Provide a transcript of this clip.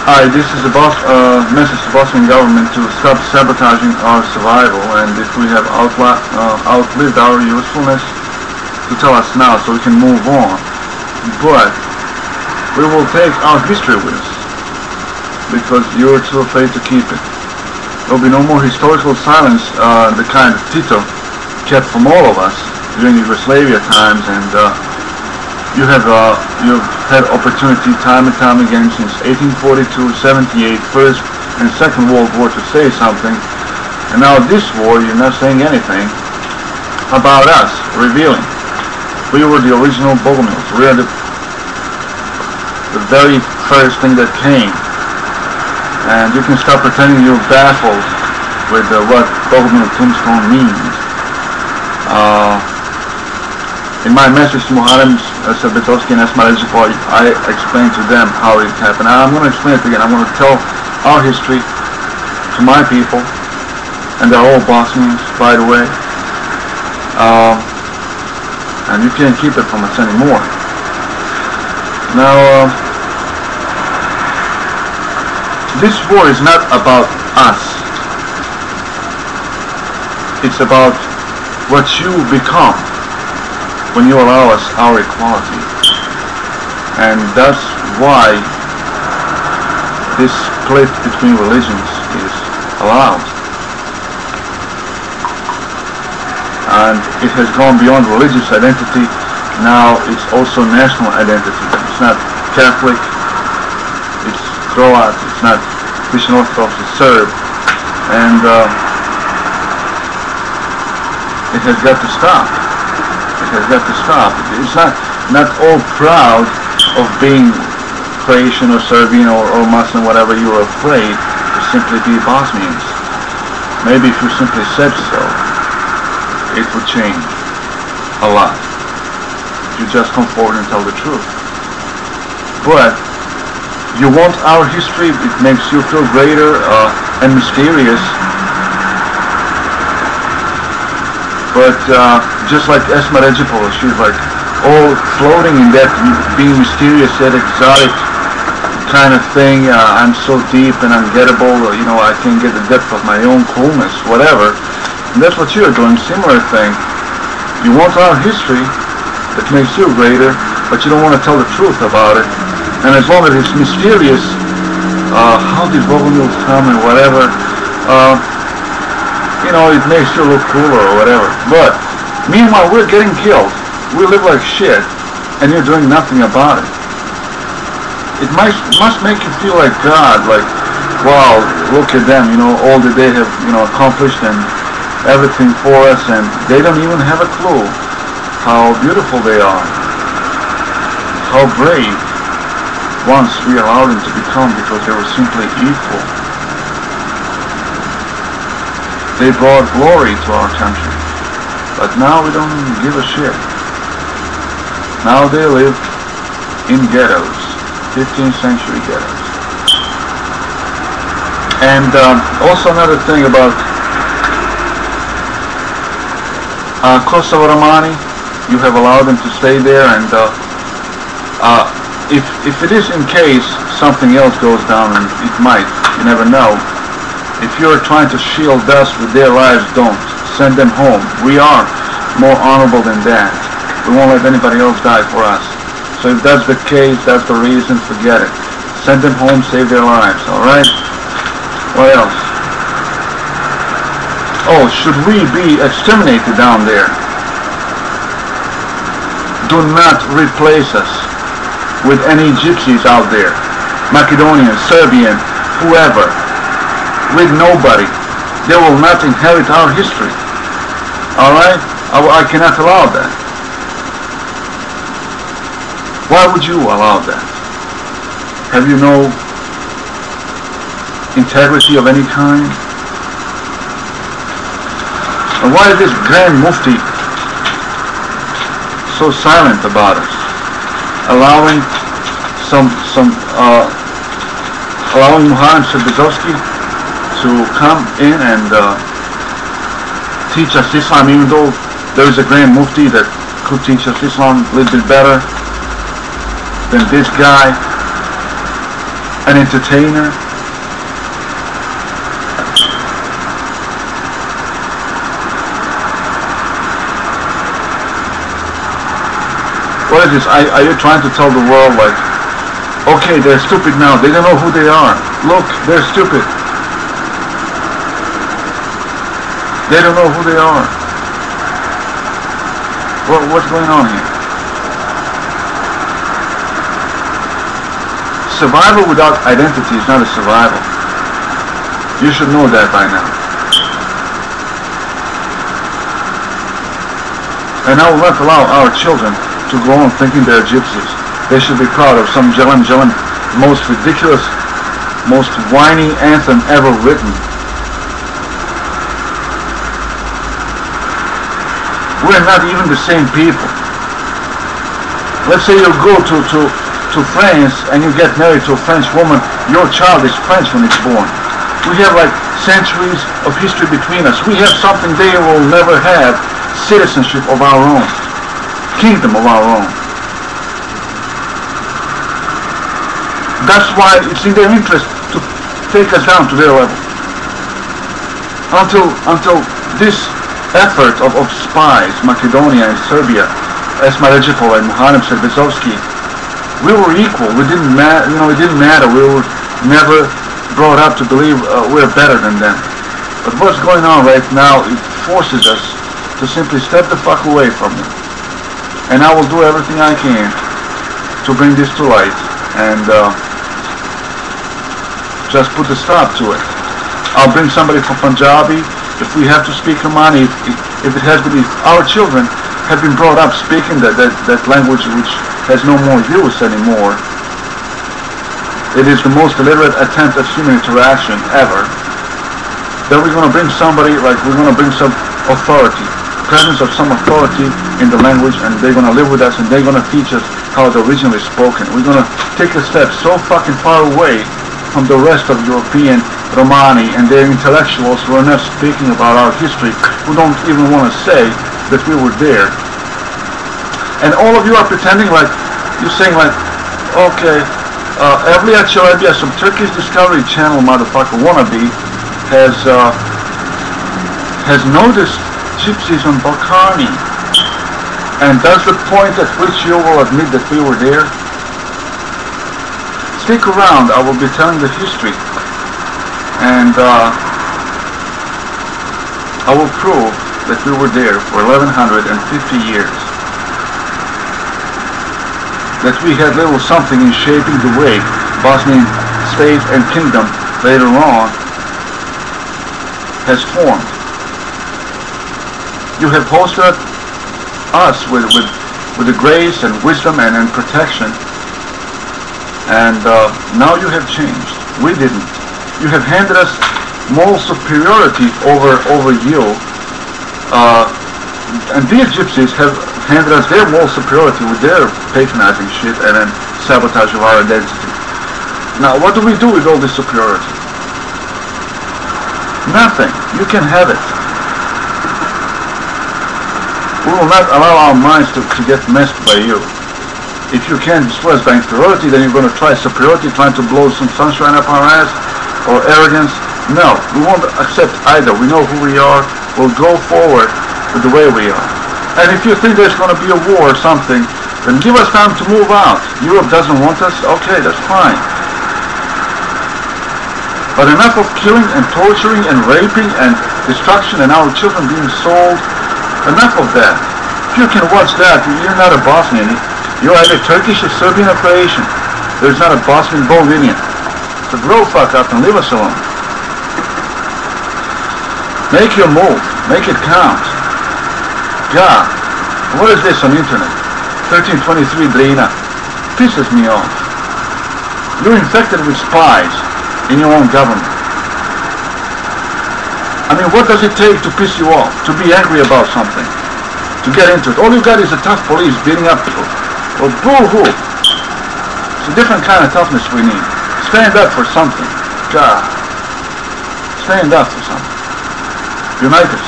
Hi, this is a message to Bosnian government to stop sabotaging our survival, and if we have outlived our usefulness, to tell us now so we can move on. But we will take our history with us, because you're too afraid to keep it. There will be no more historical silence, the kind of Tito kept from all of us during Yugoslavia times, and you've had opportunity time and time again since 1842, 78, First and Second World War to say something, and now this war you're not saying anything about us, revealing. We were the original Bogumils. We are the very first thing that came, and you can stop pretending you're baffled with what Bogumil tombstone means. In my message to Muharem Serbezovski and Esma, I explained to them how it happened. I'm going to explain it again. I'm going to tell our history to my people, and they're all Bosnians, by the way. And you can't keep it from us anymore. Now, this war is not about us. It's about what you become when you allow us our equality. And that's why this split between religions is allowed. And it has gone beyond religious identity. Now it's also national identity. It's not Catholic, it's Croat, it's not Christian Orthodox, it's Serb. And it has got to stop. It has got to stop. It's not all proud of being Croatian or Serbian or Muslim, whatever. You're afraid to simply be Bosnians. Maybe if you simply said so, it would change a lot. You just come forward and tell the truth. But you want our history, it makes you feel greater and mysterious. But just like Esma redzepova, she's like all floating in that being mysterious yet exotic kind of thing. I'm so deep and ungettable, I can't get the depth of my own coolness, whatever. And that's what you're doing, similar thing. You want our history that makes you greater, but you don't want to tell the truth about it. And as long as it's mysterious, how did Bogumil come and whatever, it makes you look cooler or whatever. But meanwhile, we're getting killed. We live like shit, and you're doing nothing about it. It must make you feel like God, like, wow, look at them, all that they have, accomplished and everything for us, and they don't even have a clue how beautiful they are, how brave once we allowed them to become, because they were simply equal. They brought glory to our country, but now we don't give a shit. Now they live in ghettos, 15th century ghettos. And also another thing about Kosovo Romani, you have allowed them to stay there, and if it is in case something else goes down, and it might, you never know. If you're trying to shield us with their lives, don't. Send them home. We are more honorable than that. We won't let anybody else die for us. So if that's the case, that's the reason, forget it. Send them home, save their lives, alright? What else? Oh, should we be exterminated down there? Do not replace us with any gypsies out there. Macedonian, Serbian, whoever. With nobody. They will not inherit our history. Alright? I cannot allow that. Why would you allow that? Have you no integrity of any kind? And why is this Grand Mufti so silent about us? Allowing allowing Muharem Serbezovski to come in and teach us Islam, even though there is a Grand Mufti that could teach us Islam a little bit better than this guy. an entertainer. What is this? Are you trying to tell the world, like, okay, they're stupid now, they don't know who they are. Look, they're stupid. They don't know who they are. What's going on here? Survival without identity is not a survival. You should know that by now. And I will not allow our children to go on thinking they're gypsies. They should be proud of some Jelan, most ridiculous, most whiny anthem ever written. We're not even the same people. Let's say you go to France and you get married to a French woman, your child is French when it's born. We have like centuries of history between us. We have something they will never have, citizenship of our own, kingdom of our own. That's why it's in their interest to take us down to their level. Until this effort of spies, Macedonia and Serbia, Esma, Redzepova and Muharem Serbezovski, we were equal. We didn't matter. It didn't matter. We were never brought up to believe we're better than them. But what's going on right now? It forces us to simply step the fuck away from them. And I will do everything I can to bring this to light and just put a stop to it. I'll bring somebody from Punjabi. If we have to speak Romani, if it has to be, our children have been brought up speaking that language which has no more use anymore. It is the most illiterate attempt at human interaction ever. Then we're going to bring somebody, like we're going to bring some authority, presence of some authority in the language, and they're going to live with us and they're going to teach us how it's originally spoken. We're going to take a step so fucking far away from the rest of European Romani and their intellectuals who are not speaking about our history, who don't even want to say that we were there. And all of you are pretending like, you're saying like, okay, Evliya Çelebi, some Turkish Discovery Channel motherfucker wannabe, has noticed gypsies on Balkani. And that's the point at which you will admit that we were there? Stick around, I will be telling the history. And I will prove that we were there for 1150 years. That we had little something in shaping the way Bosnian state and kingdom later on has formed. You have hosted us with the grace and wisdom and protection, and now you have changed. We didn't. You have handed us moral superiority over you, and these gypsies have handed us their moral superiority with their patronizing shit and then sabotage of our identity. Now, what do we do with all this superiority? Nothing. You can have it. We will not allow our minds to get messed by you. If you can't destroy us by inferiority, then you're going to try superiority, trying to blow some sunshine up our ass, or arrogance. No, we won't accept either. We know who we are. We'll go forward with the way we are. And if you think there's going to be a war or something, then give us time to move out. Europe doesn't want us? Okay, that's fine. But enough of killing and torturing and raping and destruction and our children being sold. Enough of that. If you can watch that, you're not a Bosnian. You're either Turkish or Serbian or Croatian. There's not a Bosnian Bolivian. So grow fuck up and leave us alone. Make your move. Make it count. God, what is this on internet? 1323 Drina. Pisses me off. You're infected with spies in your own government. I mean, what does it take to piss you off? To be angry about something? To get into it? All you got is a tough police beating up people. Well, boo-hoo. It's a different kind of toughness we need. Stand up for something. God. Stand up for something. Unite us.